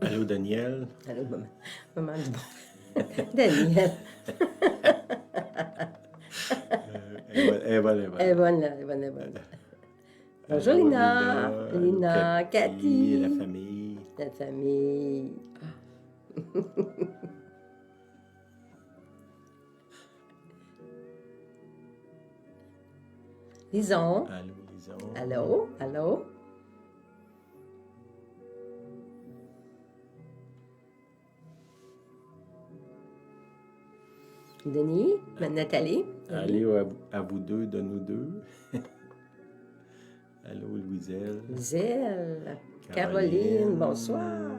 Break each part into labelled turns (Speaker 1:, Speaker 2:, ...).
Speaker 1: Allô, Daniel?
Speaker 2: Allô, maman. Maman du bon. Daniel.
Speaker 1: Elle est bonne, elle est bonne.
Speaker 2: Elle est bonne, là. Elle est bonne, elle est bonne. Bonjour,
Speaker 1: Allô,
Speaker 2: Lina.
Speaker 1: Amina. Allô,
Speaker 2: Lina,
Speaker 1: Cathy, la
Speaker 2: Cathy.
Speaker 1: famille.
Speaker 2: La famille. Lison.
Speaker 1: Allô, Lison.
Speaker 2: Allô? Allô? Denis? Nathalie? Denis?
Speaker 1: Allô à vous deux, de nous deux. Allô, Louiselle.
Speaker 2: Gisèle. Caroline. Bonsoir.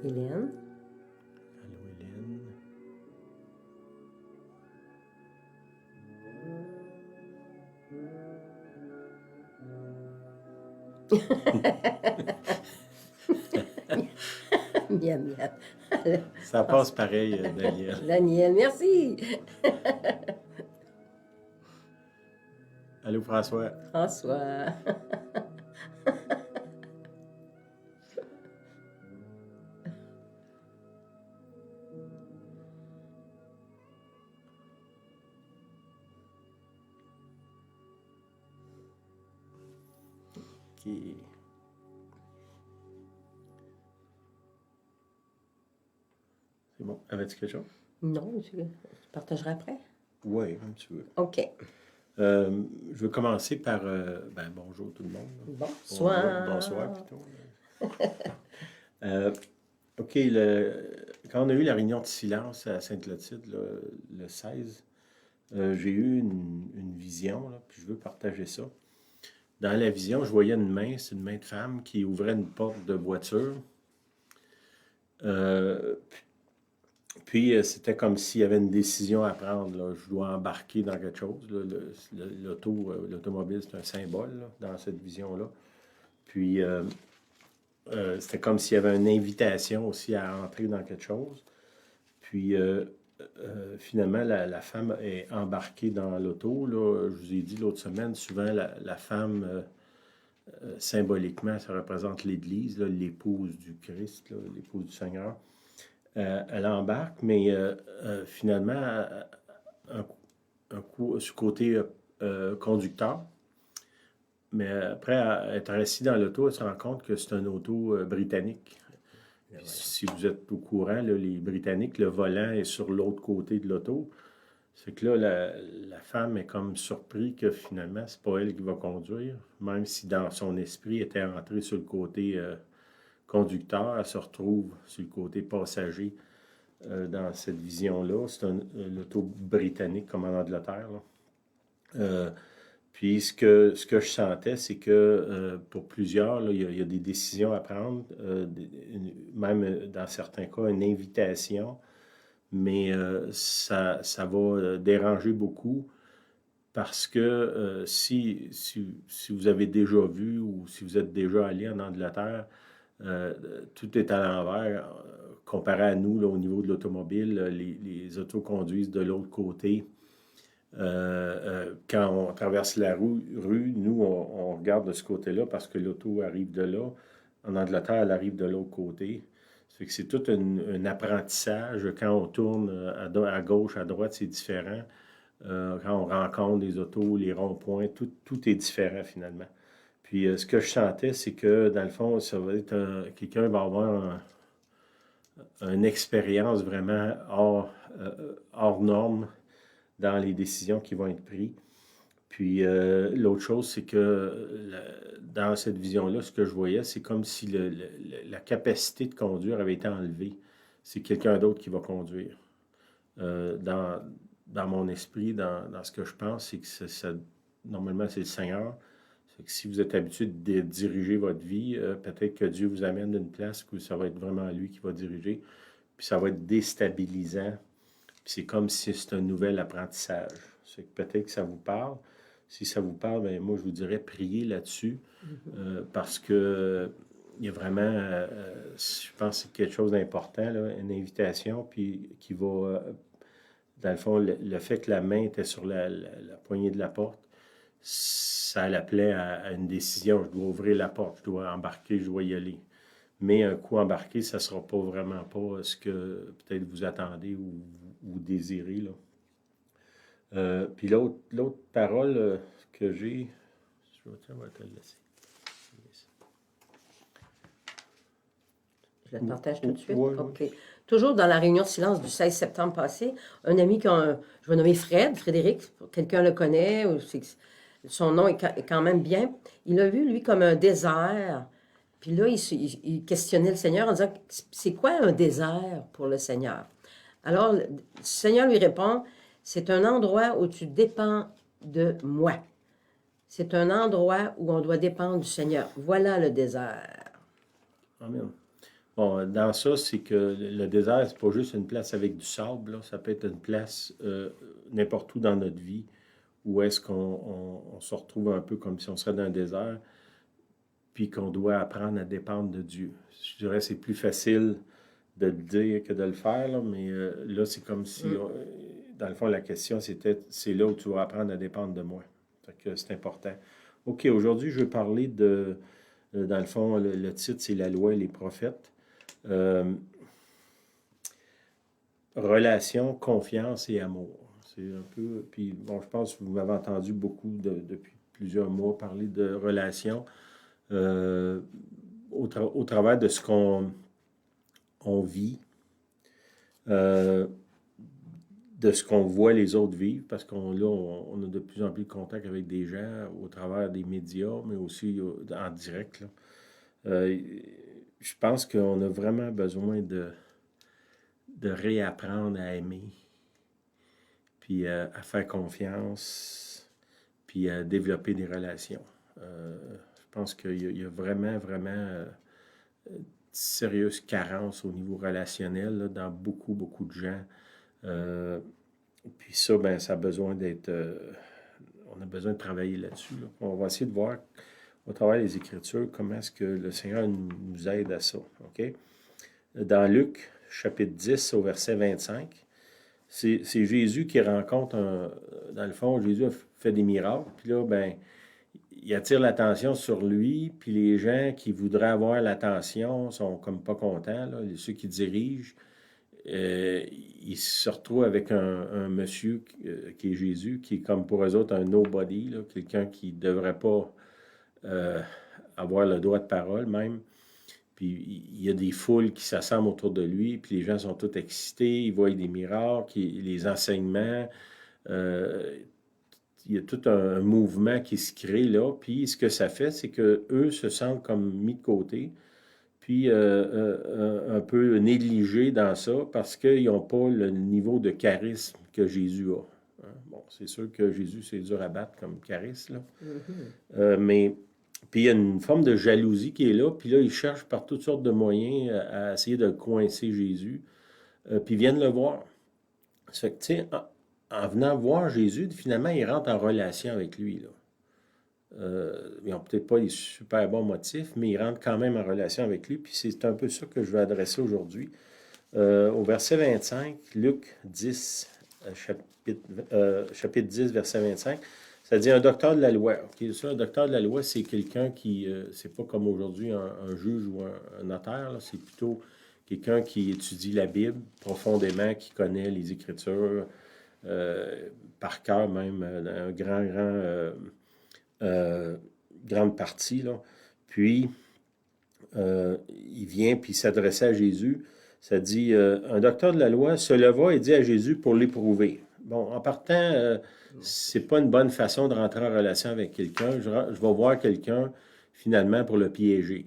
Speaker 2: Hélène.
Speaker 1: Allô, Hélène.
Speaker 2: Miam, miam.
Speaker 1: Ça passe pareil, Daniel.
Speaker 2: Daniel, merci.
Speaker 1: Allô, François.
Speaker 2: François.
Speaker 1: OK. C'est bon. Avais-tu quelque chose?
Speaker 2: Non, tu partageras après?
Speaker 1: Oui, un petit peu.
Speaker 2: OK.
Speaker 1: Je vais commencer par... bonjour tout le monde.
Speaker 2: Bonsoir.
Speaker 1: Bonsoir, plutôt. OK, quand on a eu la réunion de silence à Sainte-Clotilde, le 16, j'ai eu une vision, là, puis je veux partager ça. Dans la vision, je voyais une main, c'est une main de femme qui ouvrait une porte de voiture. Puis c'était comme s'il y avait une décision à prendre, là. Je dois embarquer dans quelque chose, là. L'automobile, c'est un symbole, là, dans cette vision-là. Puis c'était comme s'il y avait une invitation aussi à entrer dans quelque chose. Puis finalement, la femme est embarquée dans l'auto, là. Je vous ai dit l'autre semaine, souvent la femme, symboliquement, ça représente l'Église, là, l'épouse du Christ, là, l'épouse du Seigneur. Elle embarque, mais finalement, un coup sur le côté conducteur. Mais après être assis dans l'auto, elle se rend compte que c'est un auto britannique. Puis, si vous êtes au courant, là, les Britanniques, le volant est sur l'autre côté de l'auto. C'est que là, la femme est comme surprise que finalement, c'est pas elle qui va conduire, même si dans son esprit, elle était rentrée sur le côté conducteur, elle se retrouve sur le côté passager dans cette vision-là. C'est l'auto britannique comme en Angleterre, là. Puis ce que je sentais, c'est que pour plusieurs, là, il y a des décisions à prendre, même dans certains cas, une invitation, mais ça va déranger beaucoup parce que si vous avez déjà vu ou si vous êtes déjà allé en Angleterre, tout est à l'envers. Comparé à nous, là, au niveau de l'automobile, les autos conduisent de l'autre côté. Quand on traverse la rue, nous, on regarde de ce côté-là parce que l'auto arrive de là. En Angleterre, elle arrive de l'autre côté. Ça fait que c'est tout un apprentissage. Quand on tourne à gauche, à droite, c'est différent. Quand on rencontre les autos, les ronds-points, tout est différent finalement. Puis ce que je sentais, c'est que dans le fond, ça va être quelqu'un va avoir une expérience vraiment hors norme dans les décisions qui vont être prises. Puis l'autre chose, c'est que dans cette vision-là, ce que je voyais, c'est comme si la capacité de conduire avait été enlevée. C'est quelqu'un d'autre qui va conduire. Dans mon esprit, dans ce que je pense, c'est que normalement, c'est le Seigneur. C'est que si vous êtes habitué de diriger votre vie, peut-être que Dieu vous amène d'une place où ça va être vraiment lui qui va diriger. Puis ça va être déstabilisant. Puis c'est comme si c'est un nouvel apprentissage. C'est que peut-être que ça vous parle. Si ça vous parle, bien, moi, je vous dirais prier là-dessus. Parce que il y a vraiment, je pense que c'est quelque chose d'important, là, une invitation, puis qui va dans le fond, le fait que la main était sur la poignée de la porte, ça l'appelait à une décision. Je dois ouvrir la porte, je dois embarquer, je dois y aller. Mais un coup embarqué, ça ne sera pas vraiment pas ce que peut-être vous attendez ou désirez, là. Puis l'autre parole que j'ai, je vais te le laisser.
Speaker 2: Je la partage tout de suite.
Speaker 1: Oui,
Speaker 2: OK. Toujours dans la réunion de silence du 16 septembre passé, un ami je vais nommer Frédéric, quelqu'un le connaît, son nom est quand même bien. Il a vu, lui, comme un désert. Puis là, il questionnait le Seigneur en disant, c'est quoi un désert pour le Seigneur? Alors, le Seigneur lui répond, c'est un endroit où tu dépends de moi. C'est un endroit où on doit dépendre du Seigneur. Voilà le désert.
Speaker 1: Amen. Bon, dans ça, c'est que le désert, c'est pas juste une place avec du sable, là. Ça peut être une place n'importe où dans notre vie où est-ce qu'on se retrouve un peu comme si on serait dans un désert, puis qu'on doit apprendre à dépendre de Dieu. Je dirais que c'est plus facile de le dire que de le faire, là, mais là, c'est comme si, dans le fond, la question, c'est là où tu vas apprendre à dépendre de moi. Fait que c'est important. OK, aujourd'hui, je veux parler dans le fond, le titre, c'est La loi et les prophètes. Relation, confiance et amour. C'est un peu. Puis, bon, je pense que vous m'avez entendu beaucoup depuis plusieurs mois parler de relations au travers de ce qu'on vit, de ce qu'on voit les autres vivre, parce qu'on a de plus en plus de contact avec des gens au travers des médias, mais aussi en direct, là. Je pense qu'on a vraiment besoin de réapprendre à aimer, puis à faire confiance, puis à développer des relations. Je pense qu'il y a vraiment, vraiment sérieuse carence au niveau relationnel là, dans beaucoup, beaucoup de gens. Puis ça, ben, ça a besoin d'être... on a besoin de travailler là-dessus, là. On va essayer de voir au travers des Écritures comment est-ce que le Seigneur nous aide à ça. OK? Dans Luc, chapitre 10, au verset 25, c'est Jésus qui rencontre dans le fond, Jésus a fait des miracles, puis là, ben, il attire l'attention sur lui, puis les gens qui voudraient avoir l'attention sont comme pas contents, là, ceux qui dirigent. Ils se retrouvent avec un monsieur qui est Jésus, qui est comme pour eux autres un nobody, là, quelqu'un qui ne devrait pas avoir le droit de parole même. Puis il y a des foules qui s'assemblent autour de lui, puis les gens sont tous excités, ils voient des miracles, les enseignements. Il y a tout un mouvement qui se crée là. Puis ce que ça fait, c'est qu'eux se sentent comme mis de côté, puis un peu négligés dans ça parce qu'ils n'ont pas le niveau de charisme que Jésus a. Hein? Bon, c'est sûr que Jésus, c'est dur à battre comme charisme, là. Mais puis il y a une forme de jalousie qui est là, puis là, ils cherchent par toutes sortes de moyens à essayer de coincer Jésus, puis ils viennent le voir. Ça fait que, tu sais, en venant voir Jésus, finalement, ils rentrent en relation avec lui, là. Ils n'ont peut-être pas les super bons motifs, mais ils rentrent quand même en relation avec lui, puis c'est un peu ça que je vais adresser aujourd'hui. Au verset 25, Luc 10, chapitre 10, verset 25, ça dit un docteur de la loi. Okay? Ça, un docteur de la loi, c'est quelqu'un qui, c'est pas comme aujourd'hui un juge ou un notaire, là, c'est plutôt quelqu'un qui étudie la Bible profondément, qui connaît les Écritures par cœur même, un grande partie, là. Puis, il vient, puis il s'adressait à Jésus. Ça dit, un docteur de la loi se leva et dit à Jésus pour l'éprouver. Bon, en partant, c'est pas une bonne façon de rentrer en relation avec quelqu'un. Je vais voir quelqu'un, finalement, pour le piéger.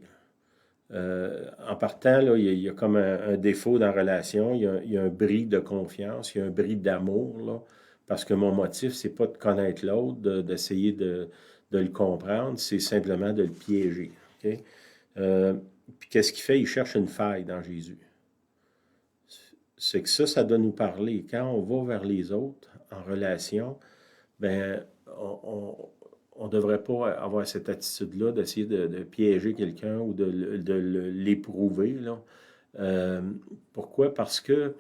Speaker 1: En partant, là, il y a comme un défaut dans la relation. Il y a un bris de confiance, il y a un bris d'amour, là, parce que mon motif, c'est pas de connaître l'autre, d'essayer de le comprendre, c'est simplement de le piéger. Okay? Puis qu'est-ce qu'il fait? Il cherche une faille dans Jésus. C'est que ça doit nous parler. Quand on va vers les autres en relation, ben on ne devrait pas avoir cette attitude-là d'essayer de piéger quelqu'un ou de l'éprouver, là. Pourquoi? Parce que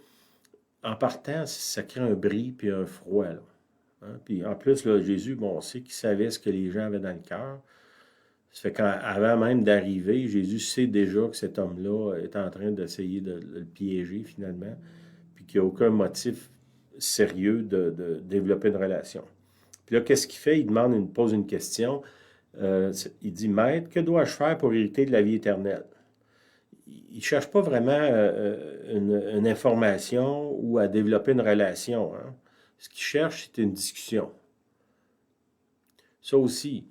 Speaker 1: en partant, ça crée un bris puis un froid, là. Hein? Puis en plus, là, Jésus, bon, on sait qu'il savait ce que les gens avaient dans le cœur. Ça fait qu'avant même d'arriver, Jésus sait déjà que cet homme-là est en train d'essayer de le piéger finalement, puis qu'il n'y a aucun motif sérieux de développer une relation. Puis là, qu'est-ce qu'il fait? Pose une question. Il dit, Maître, que dois-je faire pour hériter de la vie éternelle? Il ne cherche pas vraiment une information ou à développer une relation. Hein. Ce qu'il cherche, c'est une discussion. Ça aussi,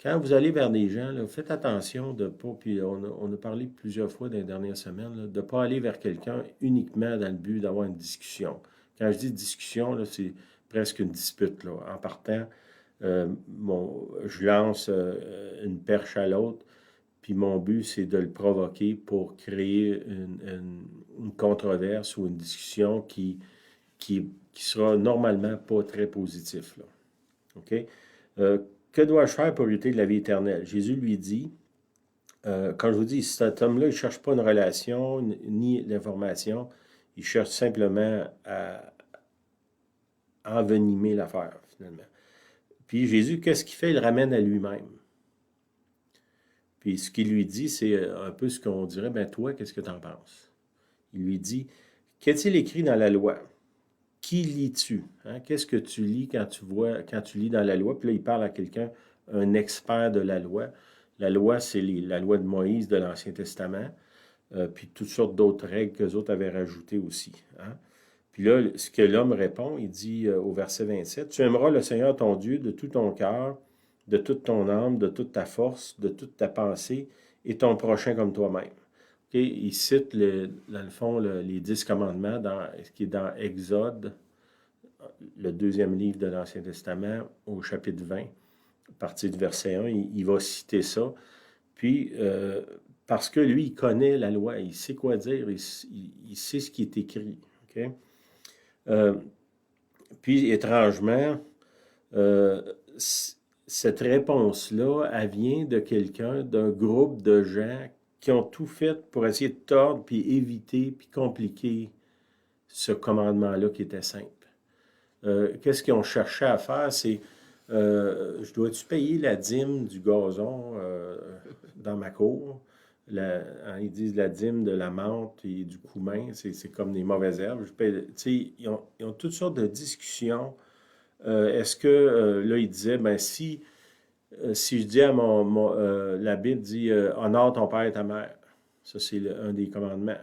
Speaker 1: quand vous allez vers des gens, là, faites attention de ne pas, puis on a parlé plusieurs fois dans les dernières semaines, là, de ne pas aller vers quelqu'un uniquement dans le but d'avoir une discussion. Quand je dis discussion, là, c'est presque une dispute. Là. En partant, je lance une perche à l'autre, puis mon but, c'est de le provoquer pour créer une controverse ou une discussion qui sera normalement pas très positif. Là. OK? Que dois-je faire pour hériter de la vie éternelle? Jésus lui dit, quand je vous dis, cet homme-là, il ne cherche pas une relation ni l'information, il cherche simplement à envenimer l'affaire, finalement. Puis Jésus, qu'est-ce qu'il fait? Il le ramène à lui-même. Puis ce qu'il lui dit, c'est un peu ce qu'on dirait, ben toi, qu'est-ce que tu en penses? Il lui dit, qu'est-il écrit dans la loi? Qui lis-tu? Hein? Qu'est-ce que tu lis quand tu lis dans la loi? Puis là, il parle à quelqu'un, un expert de la loi. La loi, c'est la loi de Moïse de l'Ancien Testament, puis toutes sortes d'autres règles que les autres avaient rajoutées aussi. Hein? Puis là, ce que l'homme répond, il dit au verset 27, « Tu aimeras le Seigneur ton Dieu de tout ton cœur, de toute ton âme, de toute ta force, de toute ta pensée, et ton prochain comme toi-même. » Okay? Il cite, dans le fond, les 10 commandements, ce qui est dans Exode, le deuxième livre de l'Ancien Testament, au chapitre 20, à partir du verset 1, il va citer ça. Puis, parce que lui, il connaît la loi, il sait quoi dire, il sait ce qui est écrit. Okay? Puis, étrangement, cette réponse-là, elle vient de quelqu'un, d'un groupe de gens qui ont tout fait pour essayer de tordre, puis éviter, puis compliquer ce commandement-là qui était simple. Qu'est-ce qu'ils ont cherché à faire? C'est, je dois-tu payer la dîme du gazon dans ma cour? Ils disent la dîme de la menthe et du cumin, c'est comme des mauvaises herbes. Ils ont toutes sortes de discussions. Est-ce que, là, il disait, ben si je dis à la Bible dit, honore ton père et ta mère. Ça, c'est un des commandements.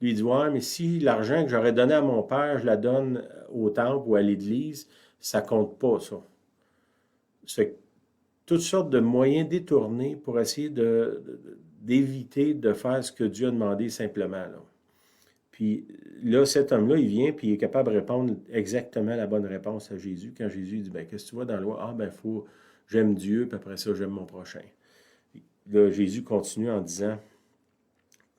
Speaker 1: Lui, il dit, ouais, mais si l'argent que j'aurais donné à mon père, je la donne au temple ou à l'église, ça compte pas, ça. C'est toutes sortes de moyens détournés pour essayer d'éviter de faire ce que Dieu a demandé simplement, là. Puis là, cet homme-là, il vient, puis il est capable de répondre exactement la bonne réponse à Jésus. Quand Jésus dit, ben, qu'est-ce que tu vois dans la loi? Ah, ben, j'aime Dieu, puis après ça, j'aime mon prochain. Là, Jésus continue en disant,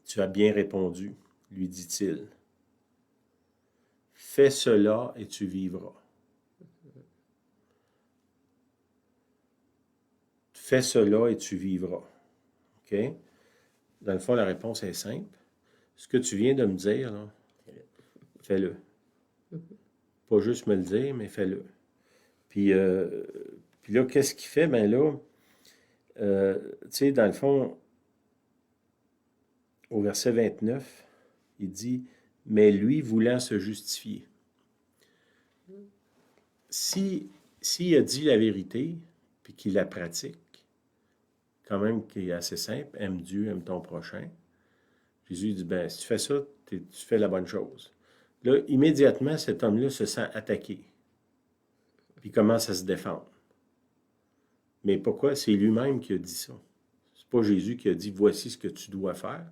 Speaker 1: tu as bien répondu, lui dit-il. Fais cela et tu vivras. Fais cela et tu vivras. OK? Dans le fond, la réponse est simple. Ce que tu viens de me dire, là, fais-le. Pas juste me le dire, mais fais-le. Puis là, qu'est-ce qu'il fait? Ben là, tu sais, dans le fond, au verset 29, il dit, mais lui voulant se justifier. S'il a dit la vérité, puis qu'il la pratique, quand même qui est assez simple, aime Dieu, aime ton prochain, Jésus dit, ben, si tu fais ça, tu fais la bonne chose. Là, immédiatement, cet homme-là se sent attaqué. Puis il commence à se défendre. Mais pourquoi? C'est lui-même qui a dit ça. C'est pas Jésus qui a dit, voici ce que tu dois faire.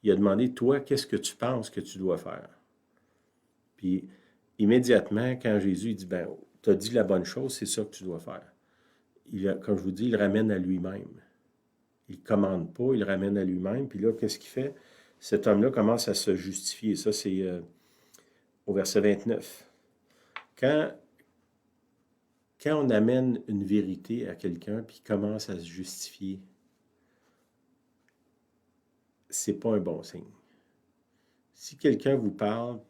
Speaker 1: Il a demandé, toi, qu'est-ce que tu penses que tu dois faire? Puis, immédiatement, quand Jésus dit, ben, tu as dit la bonne chose, c'est ça que tu dois faire. Comme je vous dis, il le ramène à lui-même. Il ne commande pas, il le ramène à lui-même. Puis là, qu'est-ce qu'il fait? Cet homme-là commence à se justifier. Ça, c'est au verset 29. Quand on amène une vérité à quelqu'un, puis il commence à se justifier, c'est pas un bon signe. Si quelqu'un vous parle,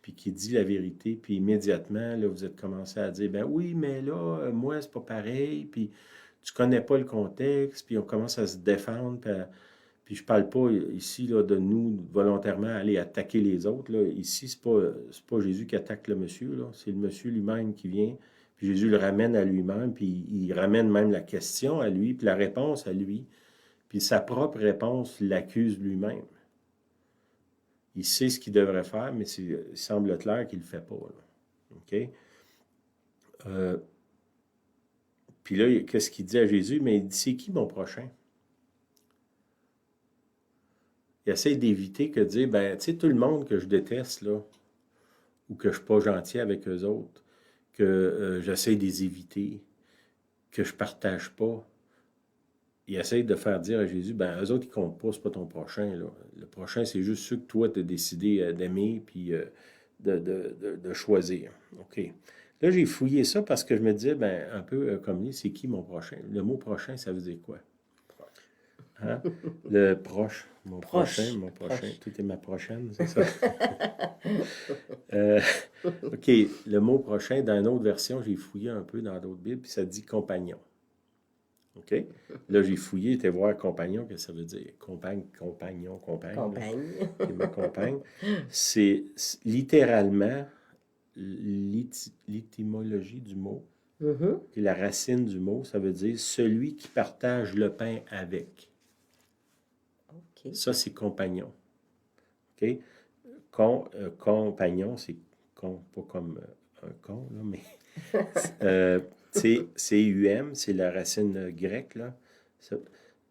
Speaker 1: puis qui dit la vérité, puis immédiatement, là, vous êtes commencé à dire, ben oui, mais là, moi, c'est pas pareil, puis tu connais pas le contexte, puis on commence à se défendre, puis je parle pas ici là, de nous volontairement aller attaquer les autres. Là. Ici, c'est pas Jésus qui attaque le monsieur, là. C'est le monsieur lui-même qui vient, puis Jésus le ramène à lui-même, puis il ramène même la question à lui, puis la réponse à lui, puis sa propre réponse l'accuse lui-même. Il sait ce qu'il devrait faire, mais il semble clair qu'il ne le fait pas. Là. OK? Puis là, qu'est-ce qu'il dit à Jésus? Mais il dit, c'est qui mon prochain? Il essaie d'éviter que de dire, ben, tu sais, tout le monde que je déteste, là, ou que je ne suis pas gentil avec eux autres, que j'essaie de les éviter, que je ne partage pas. Il essaie de faire dire à Jésus, ben, eux autres, ils ne comptent pas, ce n'est pas ton prochain. Là. Le prochain, c'est juste ceux que toi, tu as décidé d'aimer puis de choisir. OK. Là, j'ai fouillé ça parce que je me disais, ben, un peu comme lui, c'est qui mon prochain? Le mot prochain, ça veut dire quoi? Hein? Le proche, mon prochain, mon prochain.
Speaker 2: Proche.
Speaker 1: Tout est ma prochaine, c'est ça? OK, le mot prochain, dans une autre version, j'ai fouillé un peu dans d'autres Bibles, puis ça dit compagnon. OK? Là, j'ai fouillé, été voir compagnon, qu'est-ce que ça veut dire? Compagne, compagnon, compagne.
Speaker 2: Compagne.
Speaker 1: C'est ma compagne. C'est littéralement l'étymologie du mot, et la racine du mot, ça veut dire celui qui partage le pain avec.
Speaker 2: OK.
Speaker 1: Ça, c'est compagnon. OK? Compagnon, c'est pas comme un con, là, mais C-U-M, c'est la racine grecque, là.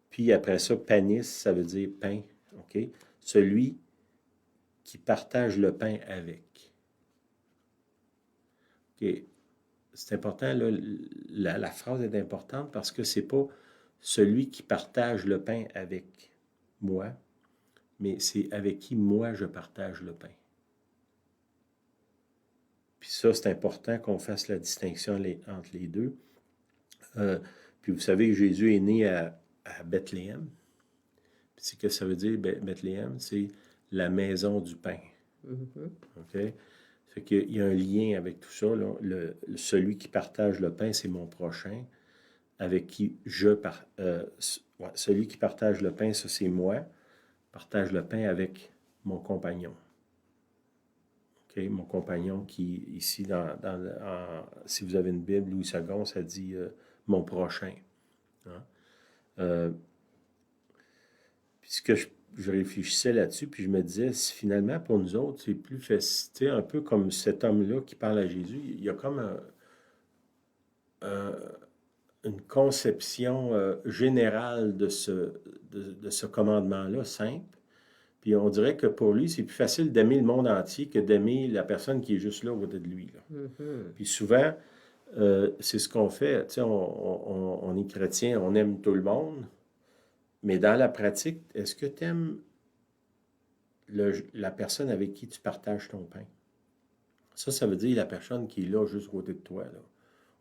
Speaker 1: Puis après ça, panis, ça veut dire pain. OK? Celui qui partage le pain avec. OK? C'est important, là, la phrase est importante parce que c'est pas celui qui partage le pain avec moi, mais c'est avec qui moi je partage le pain. Puis ça, c'est important qu'on fasse la distinction entre les deux. Puis vous savez que Jésus est né à Bethléem. Puis c'est que ça veut dire, Bethléem, c'est la maison du pain. OK? Fait qu'il y a un lien avec tout ça. Là. Celui qui partage le pain, c'est mon prochain. Avec qui celui qui partage le pain, ça c'est moi. Partage le pain avec mon compagnon. Okay? Mon compagnon qui, ici, si vous avez une Bible, Louis II, ça dit mon prochain. Hein? Puis ce que je réfléchissais là-dessus, puis je me disais, si finalement, pour nous autres, c'est plus facile, un peu comme cet homme-là qui parle à Jésus, il y a comme une conception générale de ce commandement-là, simple. Puis on dirait que pour lui, c'est plus facile d'aimer le monde entier que d'aimer la personne qui est juste là au côté de lui. Là. Puis souvent, c'est ce qu'on fait. Tu sais, on est chrétien, on aime tout le monde. Mais dans la pratique, est-ce que tu aimes la personne avec qui tu partages ton pain? Ça veut dire la personne qui est là juste à côté de toi. Là.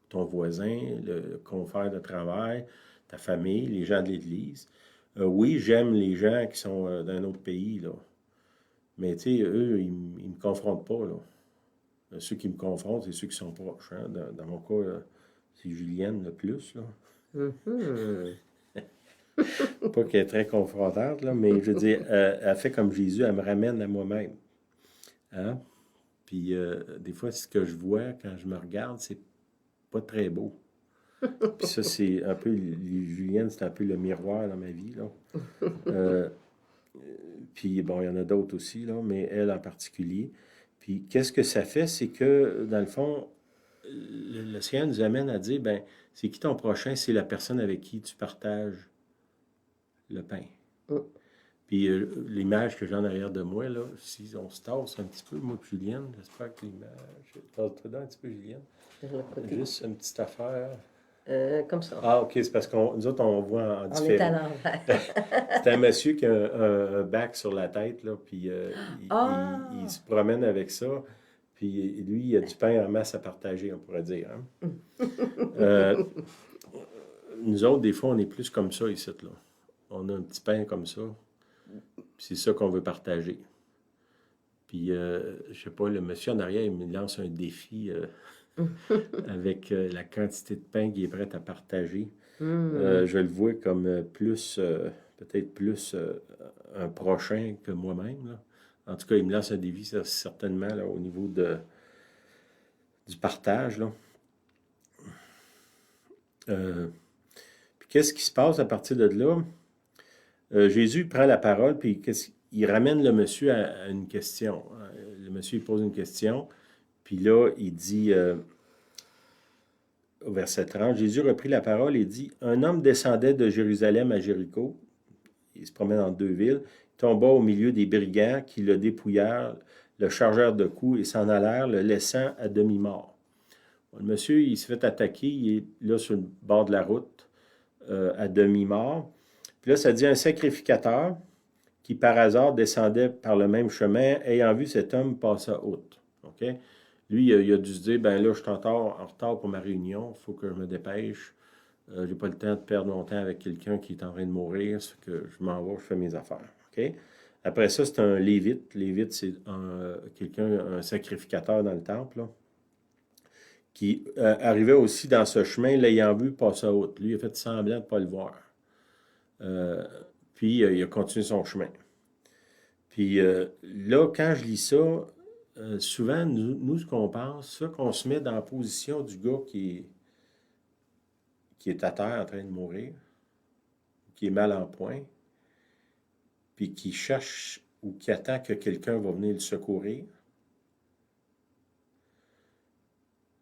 Speaker 1: Ton voisin, le confrère de travail, ta famille, les gens de l'Église. Oui, j'aime les gens qui sont d'un autre pays, là. Mais, tu sais, eux, ils ne me confrontent pas, là. Ceux qui me confrontent, c'est ceux qui sont proches. Hein. Dans mon cas, c'est Julienne le plus, là. Pas qu'elle est très confrontante, là, mais je veux dire, elle fait comme Jésus, elle me ramène à moi-même. Hein? Puis, des fois, ce que je vois quand je me regarde, c'est pas très beau. Puis ça, c'est un peu, Julienne, c'est un peu le miroir dans ma vie, là. Puis bon, il y en a d'autres aussi, là, mais elle en particulier. Puis qu'est-ce que ça fait? C'est que, dans le fond, le Seigneur nous amène à dire, ben, c'est qui ton prochain? C'est la personne avec qui tu partages le pain. Puis l'image que j'ai en arrière de moi, là, si on se tasse un petit peu, moi et Julienne, j'espère que l'image... Tasse-toi un petit peu, Julienne. Juste une petite affaire...
Speaker 2: Comme ça.
Speaker 1: Ah, OK, c'est parce que nous autres, on voit en différent.
Speaker 2: On est à l'envers.
Speaker 1: C'est un monsieur qui a un bac sur la tête, là, puis il se promène avec ça, puis lui, il a du pain en masse à partager, on pourrait dire. Hein? Nous autres, des fois, on est plus comme ça ici, là. On a un petit pain comme ça, puis c'est ça qu'on veut partager. Puis, je sais pas, le monsieur en arrière, il me lance un défi avec la quantité de pain qu'il est prêt à partager. Je le vois comme peut-être plus un prochain que moi-même, là. En tout cas, il me lance un défi, certainement, là, au niveau du partage, là. Puis qu'est-ce qui se passe à partir de là? Jésus prend la parole, puis il ramène le monsieur à une question. Le monsieur il pose une question, puis là, il dit, au verset 30, Jésus reprit la parole et dit, un homme descendait de Jérusalem à Jéricho, il se promène dans 2 villes, tomba au milieu des brigands qui le dépouillèrent, le chargèrent de coups et s'en allèrent, le laissant à demi-mort. Le monsieur, il se fait attaquer, il est là sur le bord de la route, à demi-mort. Puis là, ça dit un sacrificateur qui, par hasard, descendait par le même chemin, ayant vu cet homme passa outre. OK? Lui, il a dû se dire, ben là, je suis en retard pour ma réunion, il faut que je me dépêche. Je n'ai pas le temps de perdre mon temps avec quelqu'un qui est en train de mourir, c'est que je m'en vais, je fais mes affaires. OK? Après ça, c'est un lévite. Lévite, c'est un sacrificateur dans le temple, là, qui arrivait aussi dans ce chemin, l'ayant vu passer à haute. Lui, il a fait semblant de ne pas le voir. Puis, il a continué son chemin. Puis là, quand je lis ça, souvent, nous, ce qu'on pense, c'est qu'on se met dans la position du gars qui est à terre en train de mourir, qui est mal en point, puis qui cherche ou qui attend que quelqu'un va venir le secourir.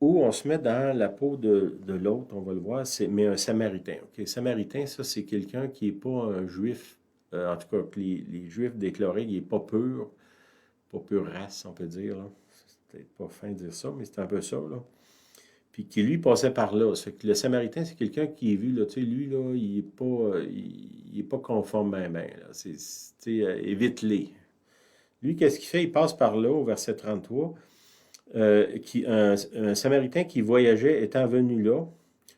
Speaker 1: Ou on se met dans la peau de l'autre, on va le voir, mais un Samaritain. Okay? Samaritain, ça, c'est quelqu'un qui n'est pas un juif, en tout cas, que les juifs déclaraient qu'il n'est pas pur race, on peut dire. Là. C'est peut-être pas fin de dire ça, mais c'est un peu ça. Là. Puis qui, lui, passait par là. Ça fait que le Samaritain, c'est quelqu'un qui est vu, là, tu sais, lui, là, il est pas conforme même. Là. Évite-les. Lui, qu'est-ce qu'il fait? Il passe par là, au verset 33. Un Samaritain qui voyageait, étant venu là,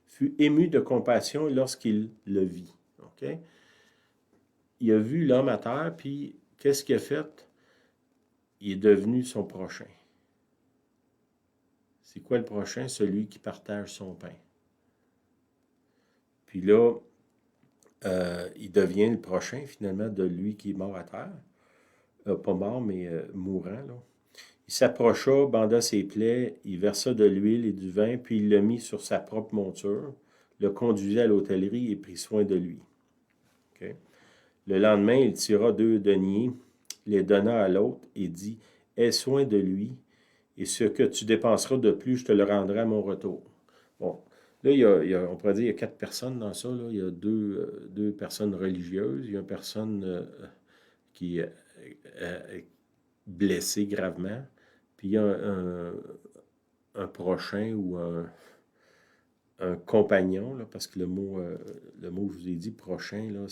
Speaker 1: fut ému de compassion lorsqu'il le vit. Okay? Il a vu l'homme à terre, puis qu'est-ce qu'il a fait? Il est devenu son prochain. C'est quoi le prochain? Celui qui partage son pain. Puis là, il devient le prochain, finalement, de lui qui est mort à terre. Pas mort, mais mourant, là. Il s'approcha, banda ses plaies, il versa de l'huile et du vin, puis il le mit sur sa propre monture, le conduisit à l'hôtellerie et prit soin de lui. Okay? Le lendemain, il tira 2 deniers, les donna à l'autre et dit, « Aie soin de lui, et ce que tu dépenseras de plus, je te le rendrai à mon retour. » Bon, là, on pourrait dire qu'il y a 4 personnes dans ça. Là. Il y a deux personnes religieuses, il y a une personne qui est blessée gravement, puis il y a un prochain ou un compagnon, là, parce que le mot que je vous ai dit, prochain, là,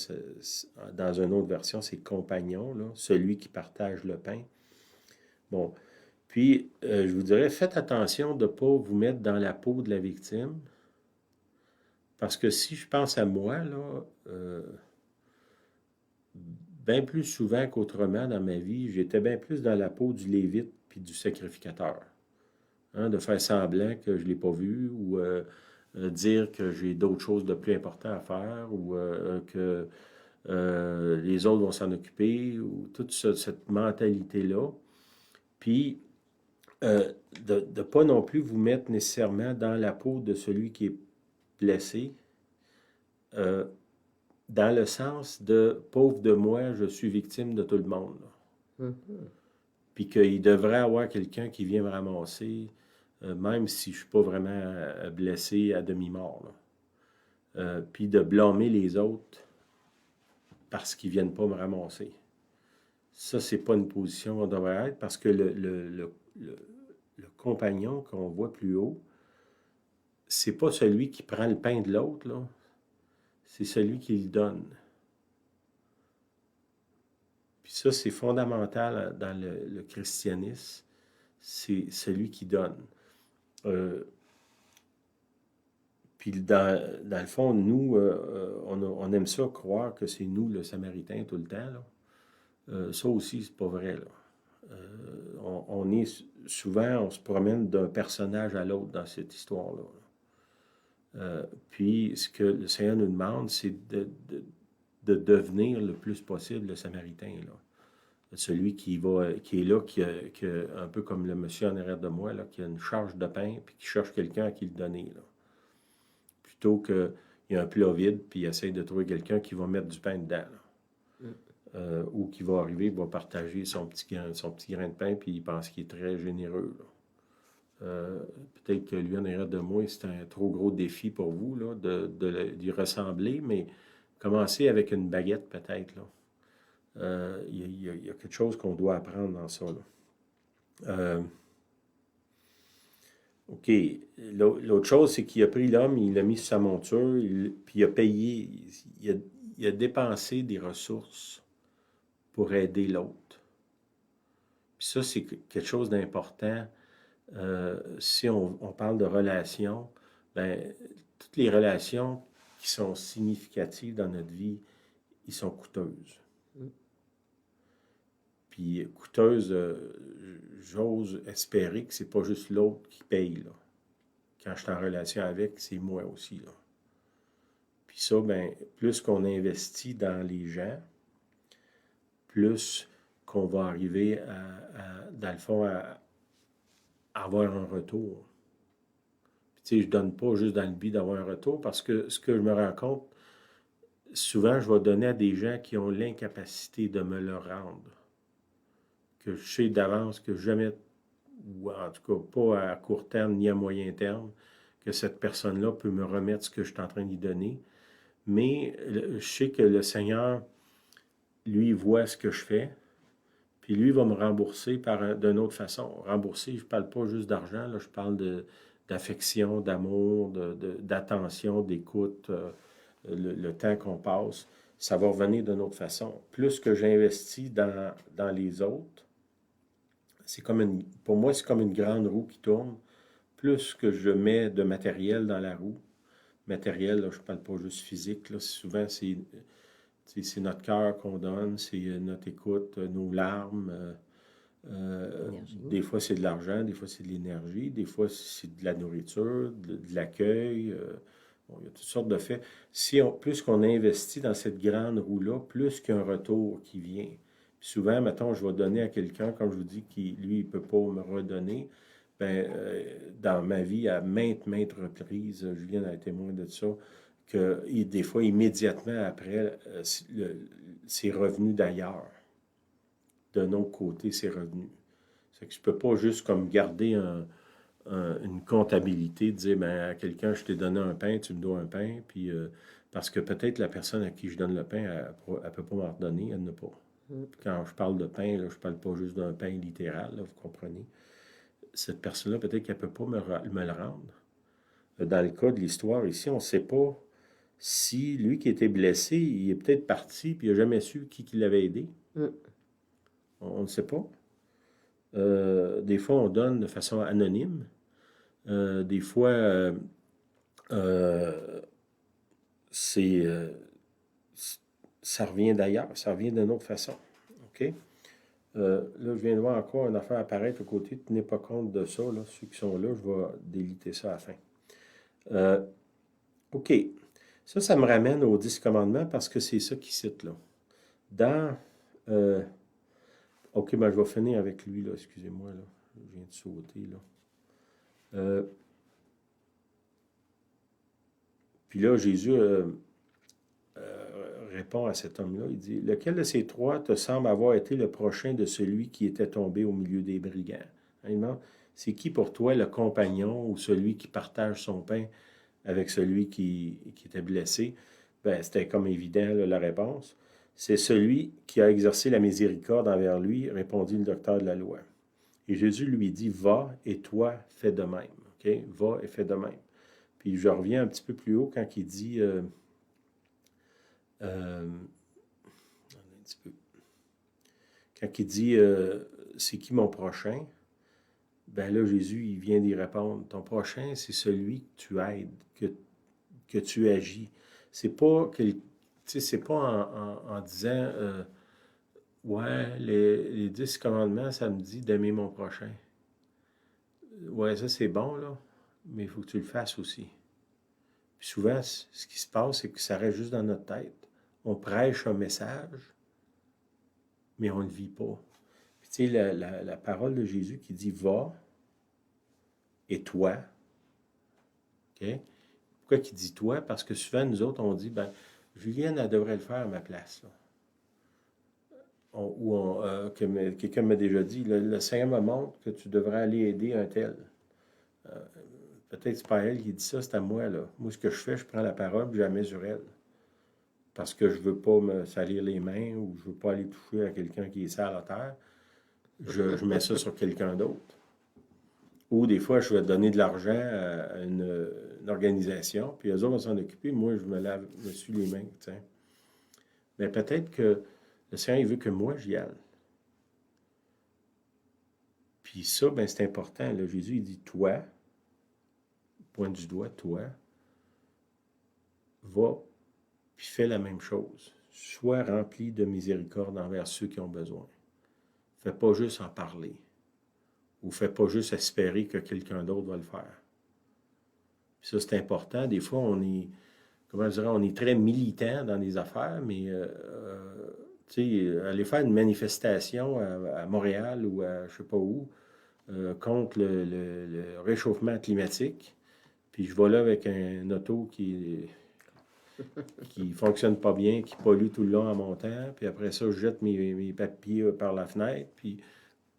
Speaker 1: dans une autre version, c'est compagnon, là, celui qui partage le pain. Bon, puis je vous dirais, faites attention de ne pas vous mettre dans la peau de la victime, parce que si je pense à moi, là, bien plus souvent qu'autrement dans ma vie, j'étais bien plus dans la peau du lévite puis du sacrificateur. Hein, de faire semblant que je ne l'ai pas vu ou dire que j'ai d'autres choses de plus importantes à faire ou que les autres vont s'en occuper ou toute cette mentalité-là. Puis, de ne pas non plus vous mettre nécessairement dans la peau de celui qui est blessé, dans le sens de « pauvre de moi, je suis victime de tout le monde ». Puis qu'il devrait avoir quelqu'un qui vient me ramasser, même si je ne suis pas vraiment blessé à demi-mort. Puis de blâmer les autres parce qu'ils ne viennent pas me ramasser. Ça, c'est pas une position qu'on devrait être parce que le compagnon qu'on voit plus haut, c'est pas celui qui prend le pain de l'autre, là. C'est celui qui le donne. Puis ça, c'est fondamental dans le christianisme. C'est celui qui donne. Puis dans le fond, nous, on aime ça, croire que c'est nous, le Samaritain, tout le temps. Là. Ça aussi, c'est pas vrai. Là. Souvent, on se promène d'un personnage à l'autre dans cette histoire-là. Puis, ce que le Seigneur nous demande, c'est de devenir le plus possible le Samaritain, là. Celui qui est là, un peu comme le monsieur en arrière de moi, là, qui a une charge de pain, puis qui cherche quelqu'un à qui le donner, là. Plutôt qu'il y a un plat vide, puis il essaie de trouver quelqu'un qui va mettre du pain dedans, là. Ou qui va arriver, va partager son petit grain de pain, puis il pense qu'il est très généreux, là. Peut-être que lui en arrière de moi, c'est un trop gros défi pour vous, là, d'y ressembler, mais commencez avec une baguette, peut-être, là. Il y a quelque chose qu'on doit apprendre dans ça, là. OK. L'autre chose, c'est qu'il a pris l'homme, il l'a mis sur sa monture, puis il a payé, il a dépensé des ressources pour aider l'autre. Puis ça, c'est quelque chose d'important. Si on parle de relations, ben, toutes les relations qui sont significatives dans notre vie, ils sont coûteuses. Puis coûteuse, j'ose espérer que c'est pas juste l'autre qui paye, là. Quand je suis en relation avec, c'est moi aussi, là. Puis ça, ben, plus qu'on investit dans les gens, plus qu'on va arriver dans le fond, à avoir un retour. Puis tu sais, je donne pas juste dans le but d'avoir un retour, parce que ce que je me rends compte, souvent, je vais donner à des gens qui ont l'incapacité de me le rendre. Que je sais d'avance que jamais, ou en tout cas pas à court terme ni à moyen terme, que cette personne-là peut me remettre ce que je suis en train d'y donner. Mais je sais que le Seigneur, lui, voit ce que je fais, puis lui va me rembourser d'une autre façon. Rembourser, je ne parle pas juste d'argent, là, je parle d'affection, d'amour, d'attention, d'écoute, le temps qu'on passe. Ça va revenir d'une autre façon. Plus que j'investis dans les autres, pour moi, c'est comme une grande roue qui tourne. Plus que je mets de matériel dans la roue, matériel, là, je ne parle pas juste physique, là, souvent c'est notre cœur qu'on donne, c'est notre écoute, nos larmes. Des fois, c'est de l'argent, des fois, c'est de l'énergie, des fois, c'est de la nourriture, de l'accueil. Bon, il y a toutes sortes de faits. Plus qu'on investit dans cette grande roue-là, plus qu'il y a un retour qui vient. Puis souvent, mettons, je vais donner à quelqu'un, comme je vous dis, qui, lui, il ne peut pas me redonner. Ben, dans ma vie, à maintes reprises, Julien a été témoin de ça, que des fois, immédiatement après, c'est revenu d'ailleurs. De notre côté, c'est revenu. C'est que je ne peux pas juste comme garder une comptabilité, de dire ben, à quelqu'un, je t'ai donné un pain, tu me dois un pain, puis parce que peut-être la personne à qui je donne le pain, elle ne peut pas m'en redonner, elle n'a pas. Quand je parle de pain, là, je ne parle pas juste d'un pain littéral, là, vous comprenez. Cette personne-là, peut-être qu'elle ne peut pas me le rendre. Dans le cas de l'histoire ici, on ne sait pas si lui qui était blessé, il est peut-être parti, puis il n'a jamais su qui l'avait aidé. On ne sait pas. Des fois, on donne de façon anonyme. Des fois, ça revient d'ailleurs, ça revient d'une autre façon. OK? Là, je viens de voir encore une affaire apparaître à côté. Tenez pas compte de ça, là. Ceux qui sont là, je vais déliter ça à la fin. OK. Ça me ramène aux 10 commandements parce que c'est ça qu'il cite là. OK, ben je vais finir avec lui, là. Excusez-moi, là. Je viens de sauter, là. Puis là, Jésus répond à cet homme-là. Il dit, « Lequel de ces trois te semble avoir été le prochain de celui qui était tombé au milieu des brigands? » Il demande, c'est qui pour toi le compagnon ou celui qui partage son pain avec celui qui était blessé? Ben, c'était comme évident, là, la réponse. C'est celui qui a exercé la miséricorde envers lui, répondit le docteur de la loi. Et Jésus lui dit, va et toi, fais de même. Okay? Va et fais de même. Puis je reviens un petit peu plus haut quand il dit, c'est qui mon prochain? Ben là, Jésus, il vient d'y répondre. Ton prochain, c'est celui que tu aides, que tu agis. C'est pas c'est pas en disant Ouais, les 10 commandements, ça me dit d'aimer mon prochain. Ouais, ça c'est bon, là, mais il faut que tu le fasses aussi. Puis souvent, ce qui se passe, c'est que ça reste juste dans notre tête. On prêche un message, mais on ne le vit pas. Puis tu sais, la parole de Jésus qui dit va et toi, OK? Pourquoi qu'il dit toi? Parce que souvent, nous autres, on dit, ben, Julienne, elle devrait le faire à ma place. Là. Quelqu'un m'a déjà dit, le Seigneur me montre que tu devrais aller aider un tel. Peut-être c'est pas elle qui dit ça, c'est à moi. Là. Moi, ce que je fais, je prends la parole et je la mets sur elle. Parce que je veux pas me salir les mains ou je veux pas aller toucher à quelqu'un qui est sale à terre. Je mets ça sur quelqu'un d'autre. Ou des fois, je vais donner de l'argent à une organisation, puis eux autres vont s'en occuper. Moi, je me suis les mains. T'sais. Mais peut-être que le Seigneur, il veut que moi, j'y aille. Puis ça, ben, c'est important. Là, Jésus, il dit, toi, pointe du doigt, toi, va, puis fais la même chose. Sois rempli de miséricorde envers ceux qui ont besoin. Fais pas juste en parler. Ou fais pas juste espérer que quelqu'un d'autre va le faire. Puis ça, c'est important. Des fois, on est très militant dans les affaires, mais tu sais, aller faire une manifestation à Montréal ou à je sais pas où contre le réchauffement climatique, puis je vais là avec un auto qui fonctionne pas bien, qui pollue tout le long en montant, puis après ça, je jette mes papiers par la fenêtre, puis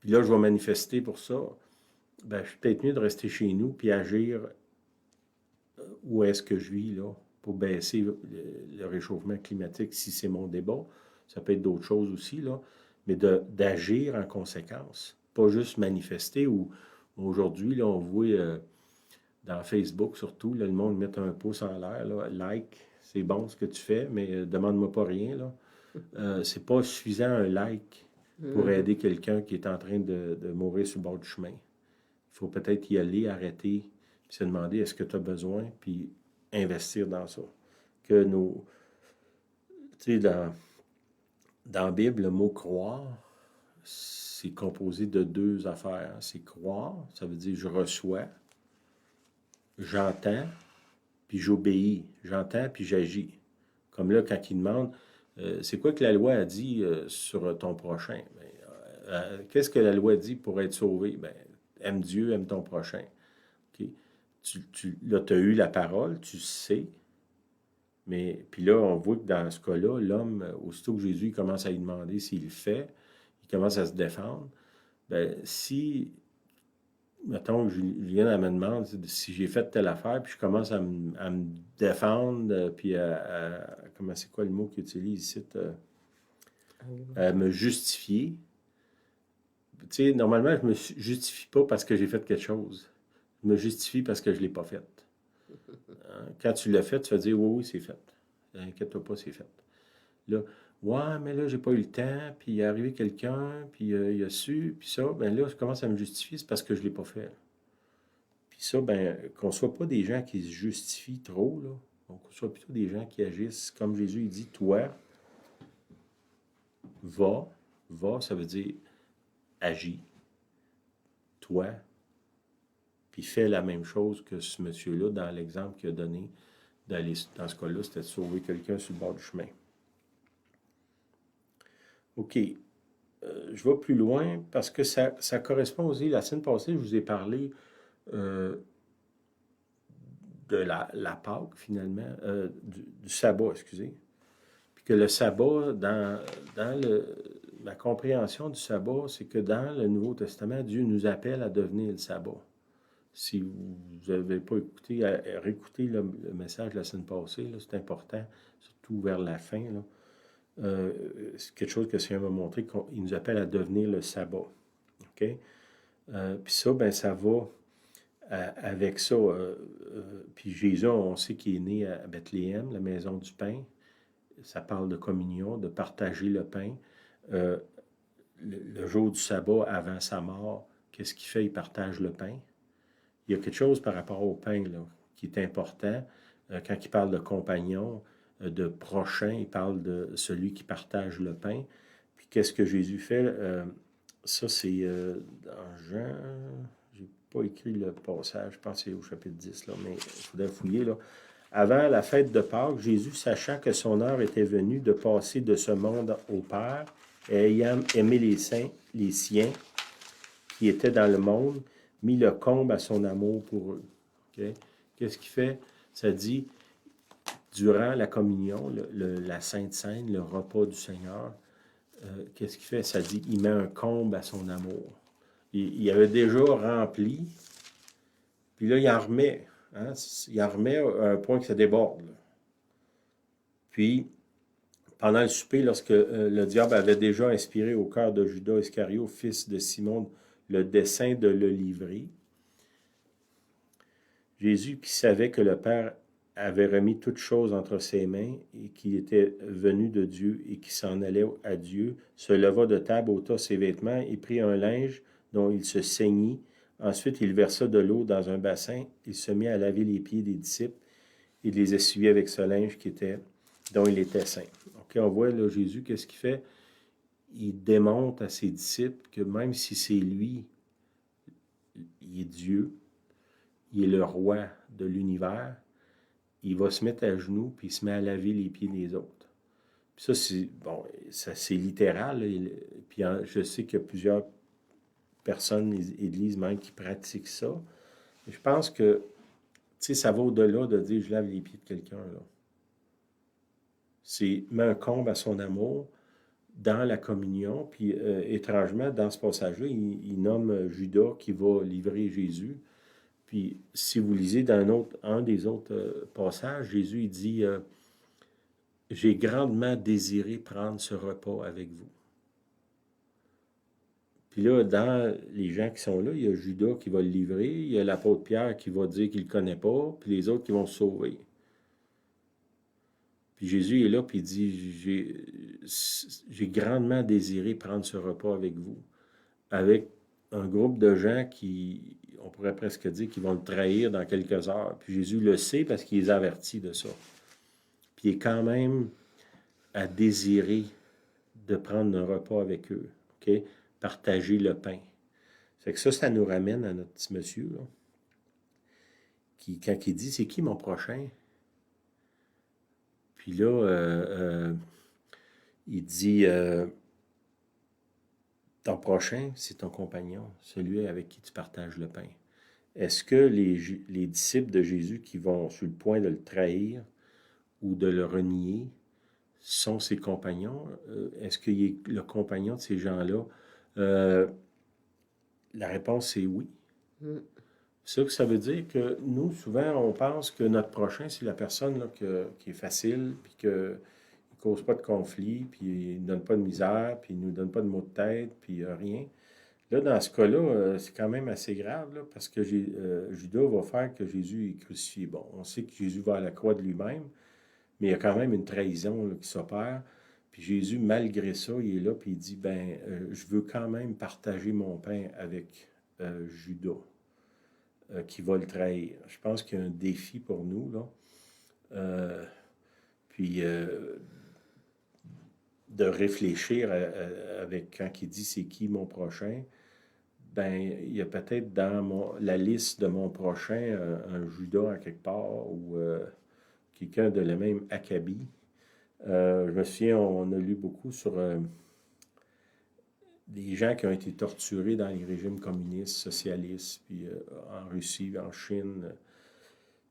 Speaker 1: là, je vais manifester pour ça. Ben, je suis peut-être mieux de rester chez nous puis agir où est-ce que je vis, là, pour baisser le réchauffement climatique, si c'est mon débat. Ça peut être d'autres choses aussi, là, mais d'agir en conséquence. Pas juste manifester ou aujourd'hui, là, on voit dans Facebook surtout, là, le monde met un pouce en l'air, là, like, c'est bon ce que tu fais, mais demande-moi pas rien, là. C'est pas suffisant un like pour aider quelqu'un qui est en train de mourir sur le bord du chemin. Il faut peut-être y aller, arrêter, puis se demander est-ce que tu as besoin, puis investir dans ça. Que nos. Tu sais, dans la Bible, le mot croire, c'est composé de deux affaires. C'est croire, ça veut dire je reçois, j'entends, puis j'obéis. J'entends, puis j'agis. Comme là, quand il demande c'est quoi que la loi a dit sur ton prochain? Ben, qu'est-ce que la loi dit pour être sauvé? Ben, aime Dieu, aime ton prochain. Okay? Là, tu as eu la parole, tu sais, mais puis là, on voit que dans ce cas-là, l'homme, aussitôt que Jésus commence à lui demander s'il le fait, il commence à se défendre. Ben, si, mettons, Julien elle me demande si j'ai fait telle affaire, puis je commence à me défendre, puis comment c'est quoi le mot qu'il utilise ici? À me justifier. Tu sais, normalement, je me justifie pas parce que j'ai fait quelque chose. Je me justifie parce que je ne l'ai pas fait. Quand tu l'as fait, tu vas dire oui, c'est fait. Inquiète-toi pas, c'est fait. Là, ouais, mais là, j'ai pas eu le temps, puis il est arrivé quelqu'un, puis il a su, puis ça, ben là, je commence à me justifier, c'est parce que je l'ai pas fait. Puis ça, ben, qu'on soit pas des gens qui se justifient trop, là, qu'on soit plutôt des gens qui agissent, comme Jésus, il dit, toi, va, ça veut dire agis, toi, puis fais la même chose que ce monsieur-là dans l'exemple qu'il a donné. Dans ce cas-là, c'était de sauver quelqu'un sur le bord du chemin. OK. Je vais plus loin parce que ça correspond aussi. La semaine passée, je vous ai parlé de la Pâque, finalement, du sabbat, excusez. Puis que le sabbat, dans la compréhension du sabbat, c'est que dans le Nouveau Testament, Dieu nous appelle à devenir le sabbat. Si vous n'avez pas écouté, réécouté le message de la semaine passée, c'est important, surtout vers la fin. C'est quelque chose que le Seigneur m'a montré, qu'il nous appelle à devenir le sabbat. OK? Puis ça, ben ça va avec ça. Puis Jésus, on sait qu'il est né à Bethléem, la maison du pain. Ça parle de communion, de partager le pain. Le jour du sabbat, avant sa mort, qu'est-ce qu'il fait? Il partage le pain. Il y a quelque chose par rapport au pain là, qui est important. Quand il parle de compagnon, de prochain, il parle de celui qui partage le pain. Puis qu'est-ce que Jésus fait? Ça, c'est dans Jean. J'ai pas écrit le passage, je pense que c'est au chapitre 10, là, mais il faudrait fouiller. Là. Avant la fête de Pâques, Jésus, sachant que son heure était venue de passer de ce monde au Père, et ayant aimé les saints, les siens, qui étaient dans le monde, mit le comble à son amour pour eux. Okay? Qu'est-ce qu'il fait? Ça dit, durant la communion, la Sainte Seine, le repas du Seigneur, qu'est-ce qu'il fait? Ça dit, il met un comble à son amour. Il avait déjà rempli, puis là, il en remet. Hein? Il en remet à un point que ça déborde. Là. Puis, pendant le souper, lorsque le diable avait déjà inspiré au cœur de Judas Iscario, fils de Simon, le dessein de le livrer, Jésus, qui savait que le Père avait remis toutes choses entre ses mains et qu'il était venu de Dieu et qui s'en allait à Dieu, se leva de table, ôta ses vêtements et prit un linge dont il se ceignit. Ensuite, il versa de l'eau dans un bassin. Il se mit à laver les pieds des disciples et les essuyer avec ce linge dont il était saint. Okay, on voit là Jésus, qu'est-ce qu'il fait? Il démontre à ses disciples que même si c'est lui, il est Dieu, il est le roi de l'univers, il va se mettre à genoux puis il se met à laver les pieds des autres. Puis ça, c'est littéral. Là, puis je sais qu'il y a plusieurs personnes, églises même, qui pratiquent ça. Mais je pense que, ça va au-delà de dire je lave les pieds de quelqu'un. Là. C'est met un comble à son amour dans la communion. Puis étrangement, dans ce passage-là, il nomme Judas qui va livrer Jésus. Puis, si vous lisez dans un des autres passages, Jésus il dit j'ai grandement désiré prendre ce repas avec vous. Puis là, dans les gens qui sont là, il y a Judas qui va le livrer, il y a l'apôtre Pierre qui va dire qu'il ne le connaît pas, puis les autres qui vont se sauver. Puis Jésus est là, puis il dit j'ai grandement désiré prendre ce repas avec vous, avec un groupe de gens qui, on pourrait presque dire, qui vont le trahir dans quelques heures. Puis Jésus le sait parce qu'il les avertit de ça. Puis il est quand même à désirer de prendre un repas avec eux. Okay? Partager le pain. C'est que ça nous ramène à notre petit monsieur, là, qui, quand il dit, c'est qui mon prochain? Puis là, il dit, ton prochain, c'est ton compagnon, celui avec qui tu partages le pain. Est-ce que les disciples de Jésus qui vont sur le point de le trahir ou de le renier sont ses compagnons? Est-ce qu'il est le compagnon de ces gens-là? La réponse est oui. Ça veut dire que nous, souvent, on pense que notre prochain, c'est la personne là, qui est facile, puis qu'il ne cause pas de conflit, puis il ne donne pas de misère, puis il ne nous donne pas de maux de tête, puis rien. Là, dans ce cas-là, c'est quand même assez grave, là, parce que Judas va faire que Jésus est crucifié. Bon, on sait que Jésus va à la croix de lui-même, mais il y a quand même une trahison là, qui s'opère. Puis Jésus, malgré ça, il est là, puis il dit, je veux quand même partager mon pain avec Judas, qui va le trahir. Je pense qu'il y a un défi pour nous, là. Puis de réfléchir avec, quand il dit, c'est qui mon prochain, il y a peut-être dans la liste de mon prochain un Judas à quelque part, ou quelqu'un de la même acabit. Je me souviens, on a lu beaucoup sur des gens qui ont été torturés dans les régimes communistes, socialistes, puis en Russie, en Chine.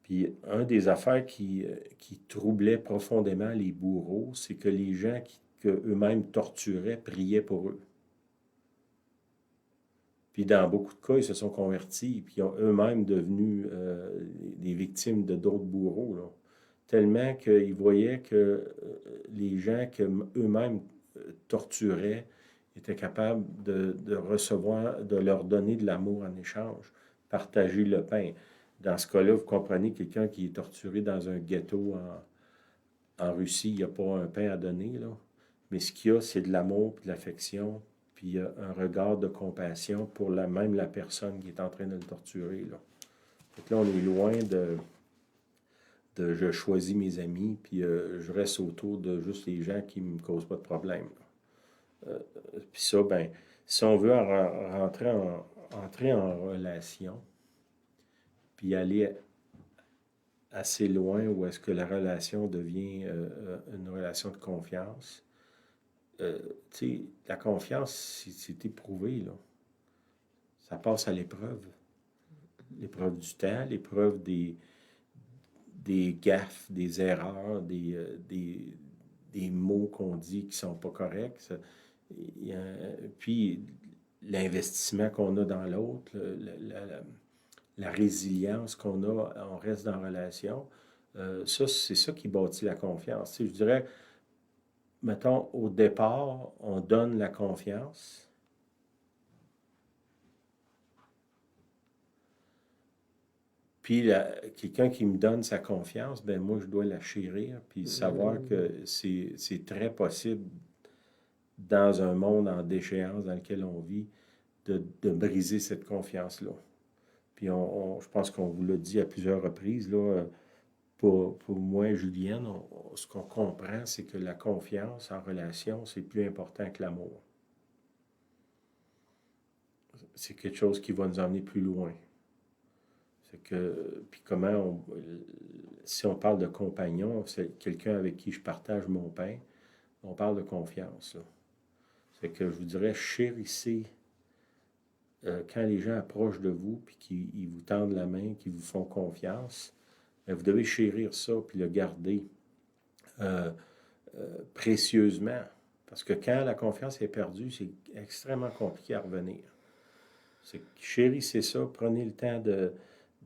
Speaker 1: Puis une des affaires qui troublait profondément les bourreaux, c'est que les gens qu'eux-mêmes torturaient priaient pour eux. Puis dans beaucoup de cas, ils se sont convertis, puis ils ont eux-mêmes devenu des victimes de d'autres bourreaux, là. Tellement qu'ils voyaient que les gens qu'eux-mêmes torturaient étaient capables de recevoir, de leur donner de l'amour en échange, partager le pain. Dans ce cas-là, vous comprenez, quelqu'un qui est torturé dans un ghetto en Russie, il n'y a pas un pain à donner, là. Mais ce qu'il y a, c'est de l'amour, puis de l'affection, puis un regard de compassion pour même la personne qui est en train de le torturer, là. Donc là, on est loin de je choisis mes amis, puis je reste autour de juste les gens qui ne me causent pas de problème. Puis ça, ben, si on veut entrer en relation, puis aller assez loin où est-ce que la relation devient une relation de confiance, tu sais, la confiance, c'est éprouvé, là. Ça passe à l'épreuve. L'épreuve du temps, l'épreuve des gaffes, des erreurs, des mots qu'on dit qui sont pas corrects. Puis l'investissement qu'on a dans l'autre, la résilience qu'on a, on reste dans la relation. Ça, c'est ça qui bâtit la confiance. Tu sais, je dirais, mettons, au départ, on donne la confiance. Puis quelqu'un qui me donne sa confiance, ben moi, je dois la chérir, puis savoir que c'est très possible dans un monde en déchéance dans lequel on vit, de briser cette confiance-là. Puis je pense qu'on vous l'a dit à plusieurs reprises, là, pour moi et Julienne, ce qu'on comprend, c'est que la confiance en relation, c'est plus important que l'amour. C'est quelque chose qui va nous emmener plus loin. C'est que, puis si on parle de compagnon, c'est quelqu'un avec qui je partage mon pain, on parle de confiance, là. C'est que je vous dirais, chérissez quand les gens approchent de vous, puis qu'ils vous tendent la main, qu'ils vous font confiance, bien, vous devez chérir ça, puis le garder précieusement. Parce que quand la confiance est perdue, c'est extrêmement compliqué à revenir. C'est que chérissez ça, prenez le temps de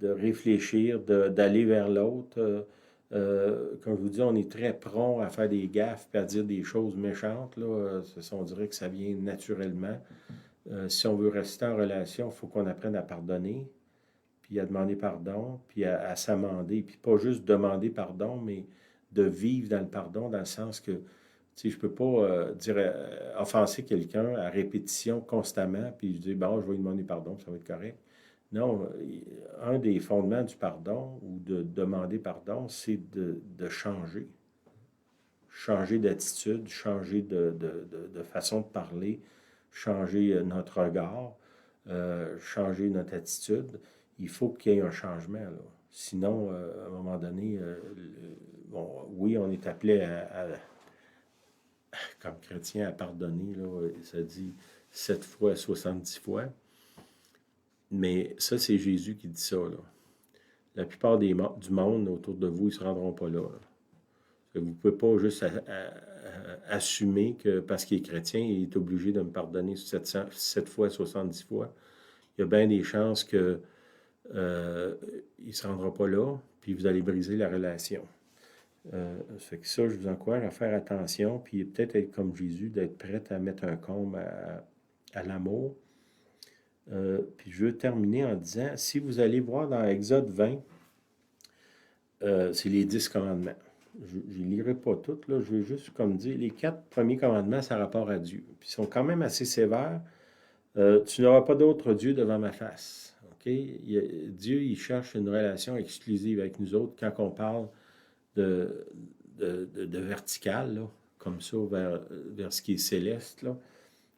Speaker 1: réfléchir, d'aller vers l'autre. Comme je vous dis, on est très prompt à faire des gaffes et à dire des choses méchantes. Là. On dirait que ça vient naturellement. Si on veut rester en relation, il faut qu'on apprenne à pardonner, puis à demander pardon, puis à s'amender. Puis pas juste demander pardon, mais de vivre dans le pardon, dans le sens que tu sais, je ne peux pas offenser quelqu'un à répétition constamment, puis je dis, bon, je vais lui demander pardon, ça va être correct. Non, un des fondements du pardon ou de demander pardon, c'est de changer. Changer d'attitude, changer de façon de parler, changer notre regard, changer notre attitude. Il faut qu'il y ait un changement, là. Sinon, à un moment donné, bon, oui, on est appelé comme chrétien à pardonner, là, ça dit 7 fois, 70 fois. Mais ça, c'est Jésus qui dit ça, là. La plupart du monde autour de vous, ils ne se rendront pas là. Vous ne pouvez pas juste assumer que parce qu'il est chrétien, il est obligé de me pardonner 7 fois, 70 fois. Il y a bien des chances qu'il ne se rendra pas là, puis vous allez briser la relation. Fait que ça, je vous encourage à faire attention, puis peut-être être comme Jésus, d'être prêt à mettre un comble à l'amour. Puis je veux terminer en disant, si vous allez voir dans Exode 20, c'est les 10 commandements. Je ne lirai pas toutes, là, je veux juste comme dire, les 4 premiers commandements, ça a rapport à Dieu. Puis ils sont quand même assez sévères. Tu n'auras pas d'autre Dieu devant ma face. Okay? Dieu, il cherche une relation exclusive avec nous autres quand on parle de vertical, là, comme ça, vers ce qui est céleste.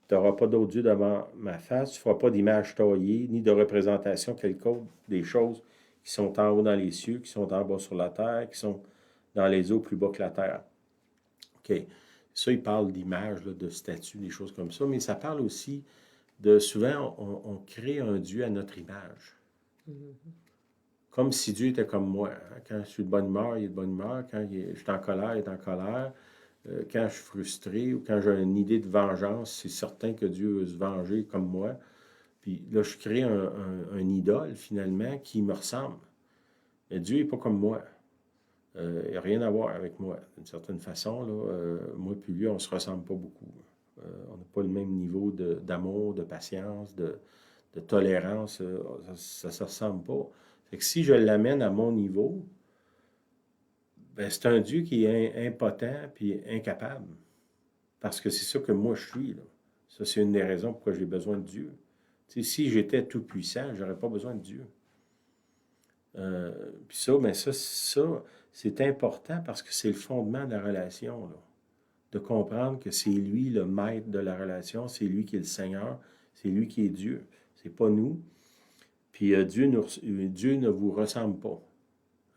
Speaker 1: Tu n'auras pas d'autre Dieu devant ma face. Tu ne feras pas d'image taillée, ni de représentation quelconque des choses qui sont en haut dans les cieux, qui sont en bas sur la terre, qui sont dans les eaux plus bas que la terre. OK. Ça, il parle d'images, de statues, des choses comme ça, mais ça parle aussi de, souvent, on crée un Dieu à notre image. Comme si Dieu était comme moi. Quand je suis de bonne humeur, il est de bonne humeur. Quand je suis en colère, il est en colère. Quand je suis frustré ou quand j'ai une idée de vengeance, c'est certain que Dieu veut se venger comme moi. Puis là, je crée un idole, finalement, qui me ressemble. Mais Dieu n'est pas comme moi. Il n'y a rien à voir avec moi. D'une certaine façon, là, moi et lui, on ne se ressemble pas beaucoup. On n'a pas le même niveau d'amour, de patience, de tolérance. Ça ne se ressemble pas. Fait que si je l'amène à mon niveau, ben c'est un Dieu qui est impotent puis incapable. Parce que c'est ça que moi je suis, là. Ça, c'est une des raisons pourquoi j'ai besoin de Dieu. Tu sais, si j'étais tout puissant, je n'aurais pas besoin de Dieu. Puis ça, ben ça, c'est important parce que c'est le fondement de la relation, là. de comprendre que c'est lui le maître de la relation, c'est lui qui est le Seigneur, c'est lui qui est Dieu, c'est pas nous. Puis Dieu ne vous ressemble pas.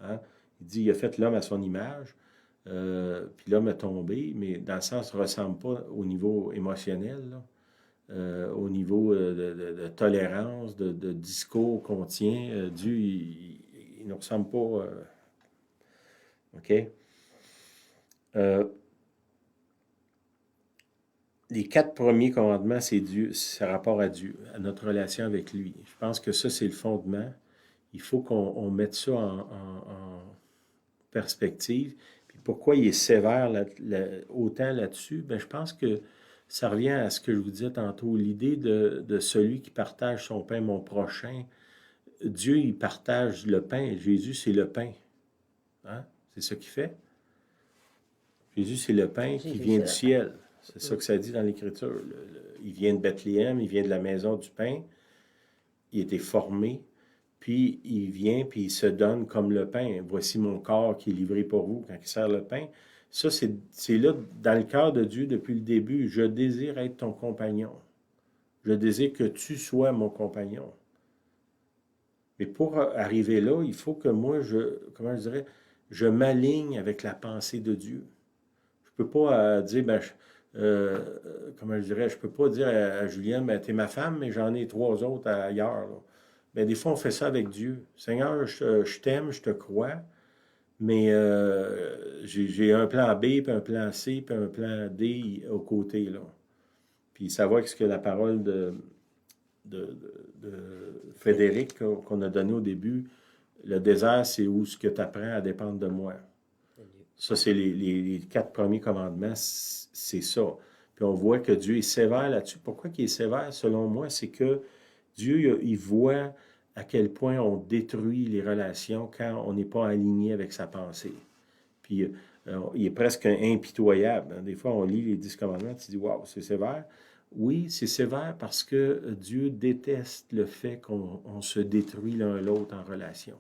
Speaker 1: Hein? Il dit, il a fait l'homme à son image, puis l'homme est tombé, mais dans le sens, il ne ressemble pas au niveau émotionnel, là, au niveau de tolérance, de discours qu'on tient. Dieu, il ne nous ressemble pas. OK? Les 4 premiers commandements, c'est Dieu, c'est rapport à Dieu, à notre relation avec lui. Je pense que ça, c'est le fondement. Il faut qu'on mette ça en perspective. Puis pourquoi il est sévère autant là-dessus? Bien, je pense que ça revient à ce que je vous disais tantôt, l'idée de celui qui partage son pain, mon prochain. Dieu, il partage le pain. Jésus, c'est le pain. Hein? C'est ça qu'il fait. Jésus, c'est le pain qui vient du ciel. C'est ça que ça dit dans l'Écriture. Il vient de Bethléem, il vient de la maison du pain. Il a été formé. Puis il vient, puis il se donne comme le pain. Voici mon corps qui est livré pour vous quand il sert le pain. Ça, c'est là, dans le cœur de Dieu depuis le début. Je désire être ton compagnon. Je désire que tu sois mon compagnon. Mais pour arriver là, il faut que moi, comment je dirais, je m'aligne avec la pensée de Dieu. Je peux pas dire, comment je dirais, je peux pas dire à Julienne, ben, t'es ma femme, mais j'en ai 3 autres ailleurs, là. Bien, des fois, on fait ça avec Dieu. Seigneur, je t'aime, je te crois, mais j'ai un plan B, puis un plan C, puis un plan D aux côtés, là. Puis ça va avec ce que la parole de Frédéric qu'on a donné au début. Le désert, c'est où ce que tu apprends à dépendre de moi. Ça, c'est les 4 premiers commandements, c'est ça. Puis on voit que Dieu est sévère là-dessus. Pourquoi il est sévère, selon moi? C'est que Dieu, il voit à quel point on détruit les relations quand on n'est pas aligné avec sa pensée. Puis il est presque impitoyable. Des fois, on lit les 10 commandements, tu dis « Wow, c'est sévère ». Oui, c'est sévère parce que Dieu déteste le fait qu'on se détruit l'un l'autre en relation.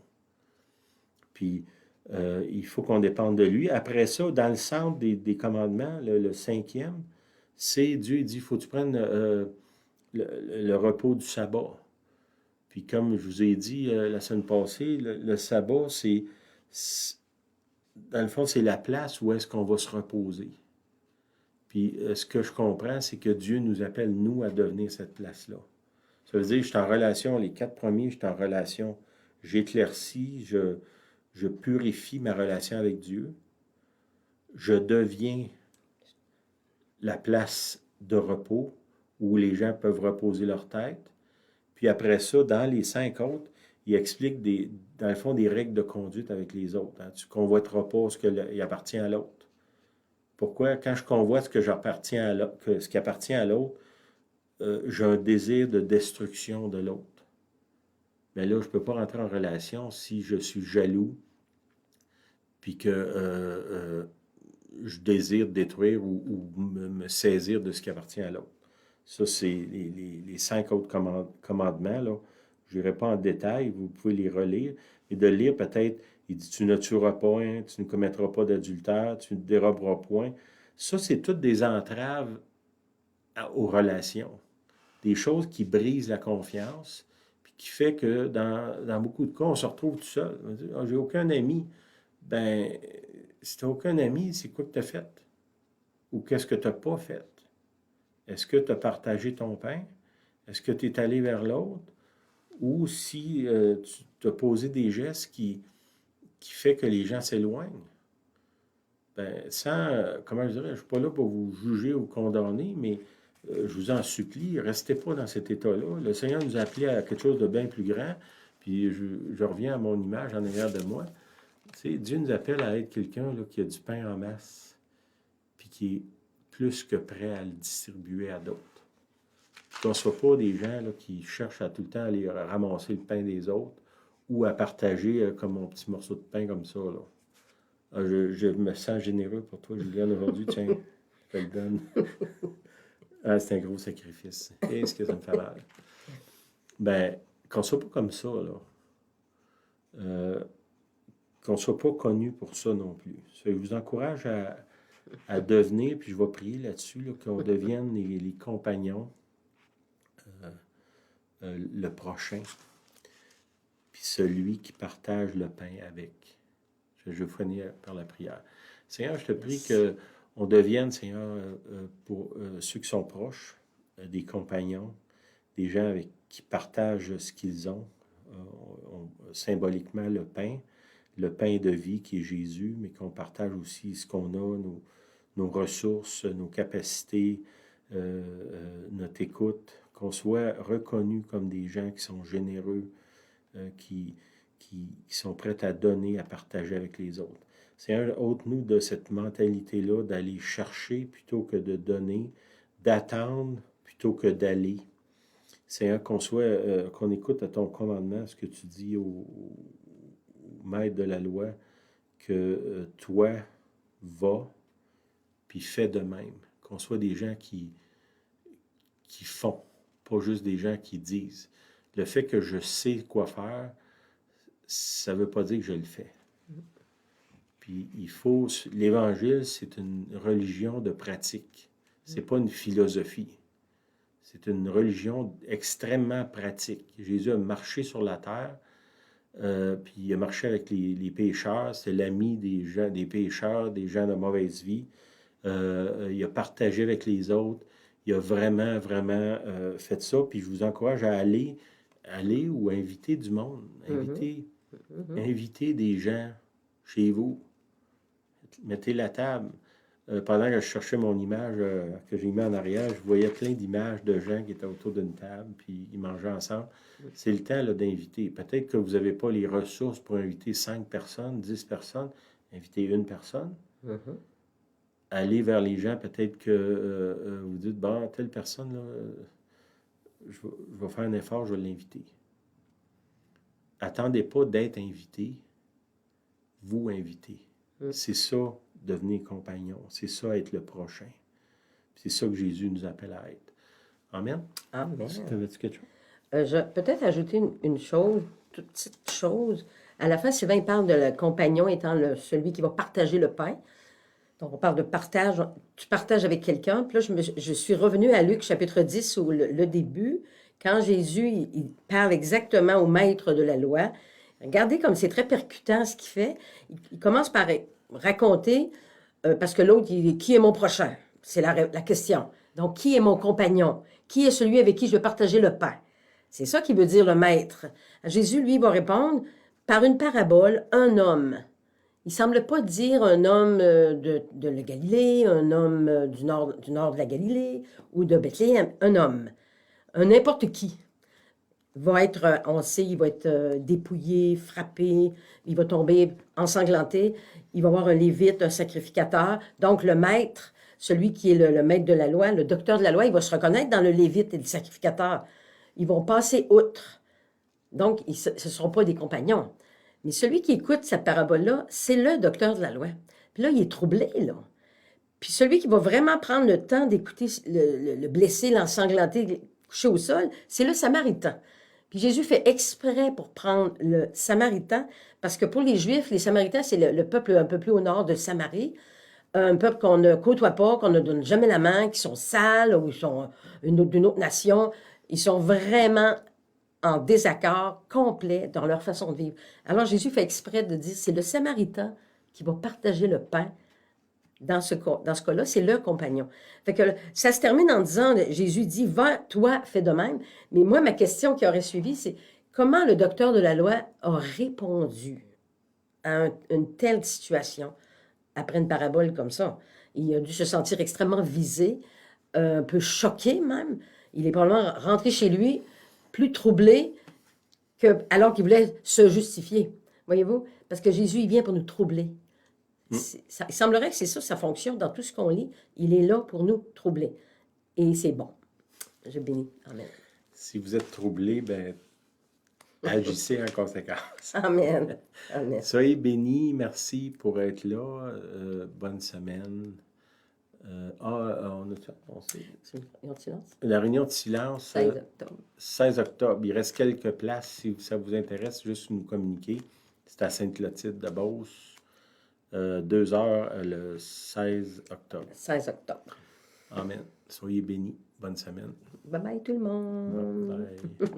Speaker 1: Puis il faut qu'on dépende de lui. Après ça, dans le centre des commandements, le 5e, c'est Dieu dit « Il faut que tu prennes le repos du sabbat ». Puis comme je vous ai dit la semaine passée, le sabbat, dans le fond, c'est la place où est-ce qu'on va se reposer. Puis ce que je comprends, c'est que Dieu nous appelle, nous, à devenir cette place-là. Ça veut dire, je suis en relation, les 4 premiers, je suis en relation, j'éclaircis, je purifie ma relation avec Dieu, je deviens la place de repos où les gens peuvent reposer leur tête. Puis après ça, dans les 5 autres, il explique dans le fond des règles de conduite avec les autres. Hein. Tu convoiteras pas ce qui appartient à l'autre. Pourquoi? Quand je convoite ce qui appartient à l'autre, j'ai un désir de destruction de l'autre. Mais là, je ne peux pas rentrer en relation si je suis jaloux, puis que je désire détruire ou me saisir de ce qui appartient à l'autre. Ça, c'est les 5 autres commandements, là. Je n'irai pas en détail, vous pouvez les relire. Et de lire peut-être, il dit, tu ne tueras point, tu ne commettras pas d'adultère, tu ne déroberas point. Ça, c'est toutes des entraves aux relations. Des choses qui brisent la confiance, puis qui fait que dans beaucoup de cas, on se retrouve tout seul. On dit, j'ai aucun ami. Ben, si tu n'as aucun ami, c'est quoi que tu as fait? Ou qu'est-ce que tu n'as pas fait? Est-ce que tu as partagé ton pain? Est-ce que tu es allé vers l'autre? Ou si tu as posé des gestes qui fait que les gens s'éloignent? Ben, comment je dirais, je ne suis pas là pour vous juger ou condamner, mais je vous en supplie, restez pas dans cet état-là. Le Seigneur nous a appelés à quelque chose de bien plus grand, puis je reviens à mon image en arrière de moi. Tu sais, Dieu nous appelle à être quelqu'un là, qui a du pain en masse, puis qui est plus que prêt à le distribuer à d'autres. Qu'on ne soit pas des gens là, qui cherchent à tout le temps aller ramasser le pain des autres ou à partager comme mon petit morceau de pain comme ça. Là. Je me sens généreux pour toi, Juliane, aujourd'hui. Tiens, je te le donne. Ah, c'est un gros sacrifice. Qu'est-ce que ça me fait mal? Ben, qu'on ne soit pas comme ça, là. Qu'on ne soit pas connu pour ça non plus. Ça, je vous encourage à devenir, puis je vais prier là-dessus, là, qu'on devienne les compagnons, le prochain, puis celui qui partage le pain avec. Je vais finir par la prière. Seigneur, je te prie qu'on devienne, Seigneur, pour ceux qui sont proches, des compagnons, des gens avec qui partagent ce qu'ils ont, symboliquement le pain de vie qui est Jésus, mais qu'on partage aussi ce qu'on a, nos ressources, nos capacités, notre écoute, qu'on soit reconnus comme des gens qui sont généreux, qui sont prêts à donner, à partager avec les autres. Seigneur, ôte-nous de cette mentalité-là d'aller chercher plutôt que de donner, d'attendre plutôt que d'aller. Seigneur, qu'on écoute à ton commandement, ce que tu dis au maître de la loi, que toi, va, puis fais de même. Qu'on soit des gens qui font, pas juste des gens qui disent. Le fait que je sais quoi faire, ça ne veut pas dire que je le fais. Puis l'Évangile, c'est une religion de pratique. C'est pas une philosophie. C'est une religion extrêmement pratique. Jésus a marché sur la terre, puis il a marché avec les pécheurs. C'est l'ami des gens, des pécheurs, des gens de mauvaise vie. Il a partagé avec les autres. Il a vraiment, vraiment fait ça. Puis je vous encourage à aller ou inviter du monde. Inviter des gens chez vous. Mettez la table. Pendant que je cherchais mon image que j'ai mis en arrière, je voyais plein d'images de gens qui étaient autour d'une table, puis ils mangeaient ensemble. C'est le temps là, d'inviter. Peut-être que vous n'avez pas les ressources pour inviter 5 personnes, 10 personnes. Invitez une personne. Allez vers les gens. Peut-être que vous dites, bon, telle personne, là, je vais faire un effort, je vais l'inviter. Attendez pas d'être invité. Vous invitez. C'est ça, devenir compagnon. C'est ça, être le prochain. C'est ça que Jésus nous appelle à être. Amen.
Speaker 2: Amen.
Speaker 1: T'avais-tu quelque chose?
Speaker 2: Peut-être ajouter une chose, toute petite chose. À la fin, Sylvain parle de le compagnon étant celui qui va partager le pain. Donc, on parle de partage. Tu partages avec quelqu'un. Puis là, je suis revenue à Luc chapitre 10, où le début, quand Jésus il parle exactement au maître de la loi. Regardez comme c'est très percutant ce qu'il fait. Il commence par raconter, parce que l'autre, il dit, qui est mon prochain? C'est la question. Donc, qui est mon compagnon? Qui est celui avec qui je vais partager le pain? C'est ça qui veut dire le maître. Jésus, lui, va répondre par une parabole, un homme. Il ne semble pas dire un homme de la Galilée, un homme du nord de la Galilée ou de Bethléem, un homme. Un n'importe qui va être, on sait, il va être dépouillé, frappé, il va tomber ensanglanté, il va avoir un lévite, un sacrificateur. Donc, le maître, celui qui est le maître de la loi, le docteur de la loi, il va se reconnaître dans le lévite et le sacrificateur. Ils vont passer outre. Donc, ce ne seront pas des compagnons. Mais celui qui écoute cette parabole-là, c'est le docteur de la loi. Puis là, il est troublé, là. Puis celui qui va vraiment prendre le temps d'écouter le blessé, l'ensanglanté, couché au sol, c'est le Samaritain. Puis Jésus fait exprès pour prendre le Samaritain, parce que pour les Juifs, les Samaritains, c'est le peuple un peu plus au nord de Samarie, un peuple qu'on ne côtoie pas, qu'on ne donne jamais la main, qui sont sales, ou ils sont d'une autre nation. Ils sont vraiment en désaccord complet dans leur façon de vivre. Alors Jésus fait exprès de dire, c'est le Samaritain qui va partager le pain. Dans ce cas-là, c'est le compagnon. Fait que ça se termine en disant, Jésus dit, va, toi, fais de même. Mais moi, ma question qui aurait suivi, c'est comment le docteur de la loi a répondu à une telle situation après une parabole comme ça? Il a dû se sentir extrêmement visé, un peu choqué même. Il est probablement rentré chez lui plus troublé alors qu'il voulait se justifier. Voyez-vous? Parce que Jésus, il vient pour nous troubler. Il semblerait que c'est ça, sa fonction dans tout ce qu'on lit. Il est là pour nous troubler. Et c'est bon. Je bénis. Amen.
Speaker 1: Si vous êtes troublé, ben, agissez en conséquence.
Speaker 2: Amen. Amen.
Speaker 1: Soyez bénis. Merci pour être là. Bonne semaine. On sait.
Speaker 2: Réunion de silence?
Speaker 1: La réunion de silence.
Speaker 2: 16 octobre.
Speaker 1: 16 octobre. Il reste quelques places si ça vous intéresse, juste nous communiquer. C'est à Sainte-Clotilde de Beauce. 2 heures le 16 octobre.
Speaker 2: 16 octobre.
Speaker 1: Amen. Soyez bénis. Bonne semaine.
Speaker 2: Bye bye tout le monde.
Speaker 1: Bye.